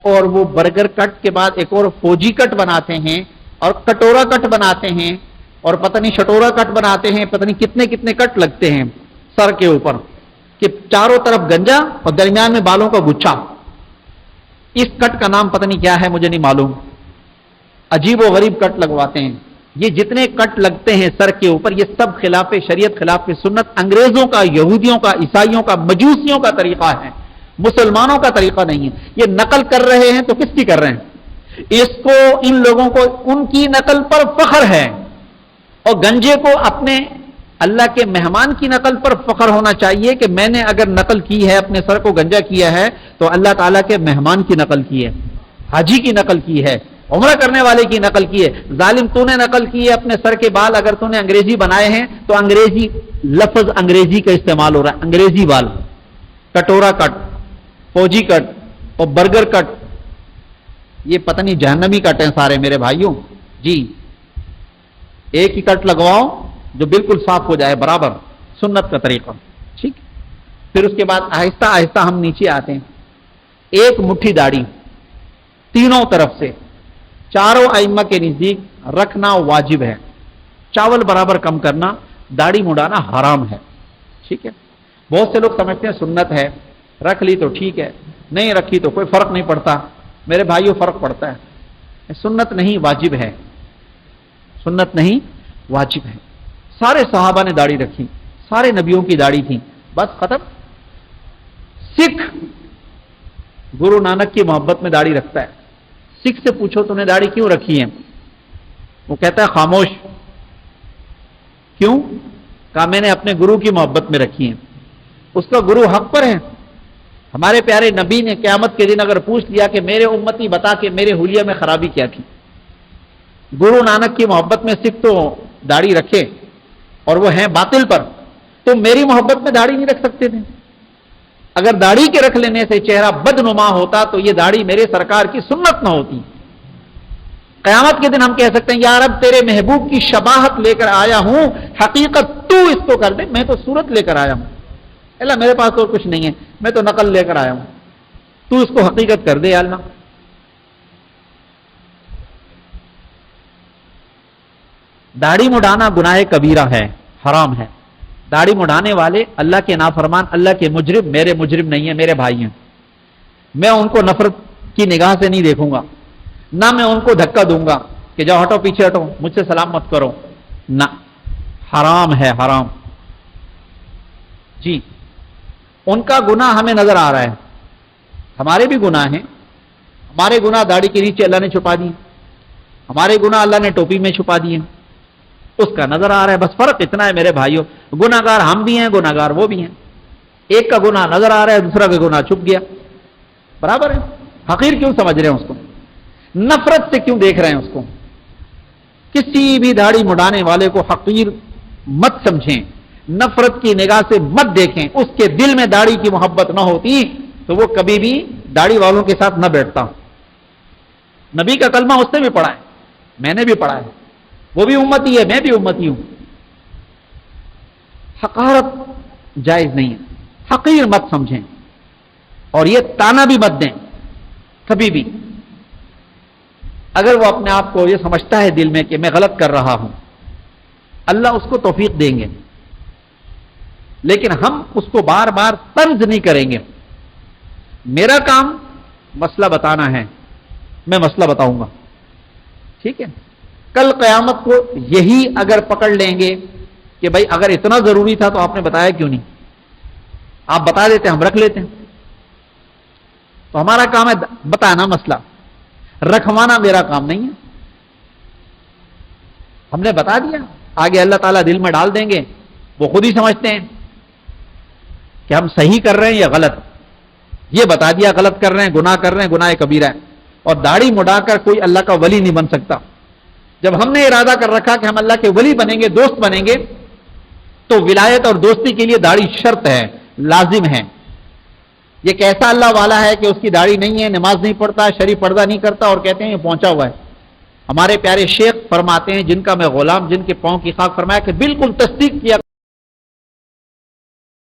اور وہ برگر کٹ کے بعد ایک اور فوجی کٹ بناتے ہیں اور کٹورا کٹ بناتے ہیں اور پتہ نہیں شٹورا کٹ بناتے ہیں، پتہ نہیں کتنے کتنے کٹ لگتے ہیں سر کے اوپر کہ چاروں طرف گنجا اور درمیان میں بالوں کا گچھا. اس کٹ کا نام پتہ نہیں کیا ہے، مجھے نہیں معلوم. عجیب و غریب کٹ لگواتے ہیں. یہ جتنے کٹ لگتے ہیں سر کے اوپر یہ سب خلاف شریعت، خلاف سنت، انگریزوں کا، یہودیوں کا، عیسائیوں کا، مجوسیوں کا طریقہ ہے، مسلمانوں کا طریقہ نہیں ہے. یہ نقل کر رہے ہیں تو کس کی کر رہے ہیں؟ اس کو، ان لوگوں کو ان کی نقل پر فخر ہے، اور گنجے کو اپنے اللہ کے مہمان کی نقل پر فخر ہونا چاہیے کہ میں نے اگر نقل کی ہے، اپنے سر کو گنجا کیا ہے تو اللہ تعالیٰ کے مہمان کی نقل کی ہے، حاجی کی نقل کی ہے، عمرہ کرنے والے کی نقل کی ہے. ظالم تو نے نقل کی ہے اپنے سر کے بال اگر تو نے انگریزی بنائے ہیں تو انگریزی لفظ انگریزی کا استعمال ہو رہا ہے. انگریزی بال، کٹورا کٹ، فوجی کٹ اور برگر کٹ، یہ پتہ نہیں جہنمی کٹ ہیں سارے میرے بھائیوں. جی ایک ہی کٹ لگواؤ جو بالکل صاف ہو جائے برابر، سنت کا طریقہ. ٹھیک. پھر اس کے بعد آہستہ آہستہ ہم نیچے آتے ہیں. ایک مٹھی داڑھی تینوں طرف سے، چاروں ائمہ کے نزدیک رکھنا واجب ہے. چاول برابر کم کرنا، داڑھی مڈانا حرام ہے. ٹھیک ہے. بہت سے لوگ سمجھتے ہیں سنت ہے، رکھ لی تو ٹھیک ہے، نہیں رکھی تو کوئی فرق نہیں پڑتا. میرے بھائیوں فرق پڑتا ہے. سنت نہیں واجب ہے، سنت نہیں واجب ہے. سارے صحابہ نے داڑھی رکھی، سارے نبیوں کی داڑھی تھی، بس ختم. سکھ گرو نانک کی محبت میں داڑھی رکھتا ہے. سکھ سے پوچھو تو نے داڑھی کیوں رکھی ہے؟ وہ کہتا ہے خاموش. کیوں؟ کہا میں نے اپنے گرو کی محبت میں رکھی ہے. اس کا گرو حق پر ہے. ہمارے پیارے نبی نے قیامت کے دن اگر پوچھ لیا کہ میرے امتی بتا کہ میرے حلیہ میں خرابی کیا کی، گرو نانک کی محبت میں سکھ تو داڑھی رکھے اور وہ ہیں باطل پر، تو میری محبت میں داڑھی نہیں رکھ سکتے تھے؟ اگر داڑھی کے رکھ لینے سے چہرہ بدنما ہوتا تو یہ داڑھی میرے سرکار کی سنت نہ ہوتی. قیامت کے دن ہم کہہ سکتے ہیں یا رب تیرے محبوب کی شباہت لے کر آیا ہوں، حقیقت تو اس کو کر دے، میں تو صورت لے کر آیا ہوں. اللہ میرے پاس تو کچھ نہیں ہے، میں تو نقل لے کر آیا ہوں، تو اس کو حقیقت کر دے یا اللہ. داڑھی مڈانا گناہ کبیرہ ہے، حرام ہے. داڑھی مڈانے والے اللہ کے نافرمان، اللہ کے مجرم میرے مجرم نہیں ہیں، میرے بھائی ہیں. میں ان کو نفرت کی نگاہ سے نہیں دیکھوں گا، نہ میں ان کو دھکا دوں گا کہ جاؤ ہٹو پیچھے ہٹو، مجھ سے سلام مت کرو. نہ، حرام ہے، حرام. جی ان کا گناہ ہمیں نظر آ رہا ہے، ہمارے بھی گناہ ہیں. ہمارے گناہ داڑھی کے نیچے اللہ نے چھپا دیے، ہمارے گناہ اللہ نے ٹوپی میں چھپا دیے، اس کا نظر آ رہا ہے. بس فرق اتنا ہے میرے بھائیوں، گناہگار ہم بھی ہیں، گناہگار وہ بھی ہیں. ایک کا گناہ نظر آ رہا ہے، دوسرا کا گناہ چھپ گیا، برابر ہے. حقیر کیوں سمجھ رہے ہیں اس کو؟ نفرت سے کیوں دیکھ رہے ہیں اس کو؟ کسی بھی داڑھی مڈانے والے کو حقیر مت سمجھیں، نفرت کی نگاہ سے مت دیکھیں. اس کے دل میں داڑھی کی محبت نہ ہوتی تو وہ کبھی بھی داڑھی والوں کے ساتھ نہ بیٹھتا. نبی کا کلمہ اس نے بھی پڑھا ہے، میں نے بھی پڑھا ہے، وہ بھی امتی ہے، میں بھی امتی ہوں. حقارت جائز نہیں ہے، حقیر مت سمجھیں اور یہ تانا بھی مت دیں کبھی بھی. اگر وہ اپنے آپ کو یہ سمجھتا ہے دل میں کہ میں غلط کر رہا ہوں، اللہ اس کو توفیق دیں گے، لیکن ہم اس کو بار بار طنز نہیں کریں گے. میرا کام مسئلہ بتانا ہے، میں مسئلہ بتاؤں گا. ٹھیک ہے. کل قیامت کو یہی اگر پکڑ لیں گے کہ بھائی اگر اتنا ضروری تھا تو آپ نے بتایا کیوں نہیں، آپ بتا دیتے ہم رکھ لیتے ہیں. تو ہمارا کام ہے بتانا مسئلہ، رکھوانا میرا کام نہیں ہے. ہم نے بتا دیا، آگے اللہ تعالیٰ دل میں ڈال دیں گے، وہ خود ہی سمجھتے ہیں کہ ہم صحیح کر رہے ہیں یا غلط. یہ بتا دیا غلط کر رہے ہیں، گناہ کر رہے ہیں، گناہ کبیرہ ہے. اور داڑھی مڈا کر کوئی اللہ کا ولی نہیں بن سکتا. جب ہم نے ارادہ کر رکھا کہ ہم اللہ کے ولی بنیں گے، دوست بنیں گے، تو ولایت اور دوستی کے لیے داڑھی شرط ہے، لازم ہے. یہ کیسا اللہ والا ہے کہ اس کی داڑھی نہیں ہے، نماز نہیں پڑھتا، شرعی پردہ نہیں کرتا اور کہتے ہیں یہ پہنچا ہوا ہے. ہمارے پیارے شیخ فرماتے ہیں، جن کا میں غلام، جن کے پاؤں کی خاک، فرمایا کہ بالکل تصدیق کیا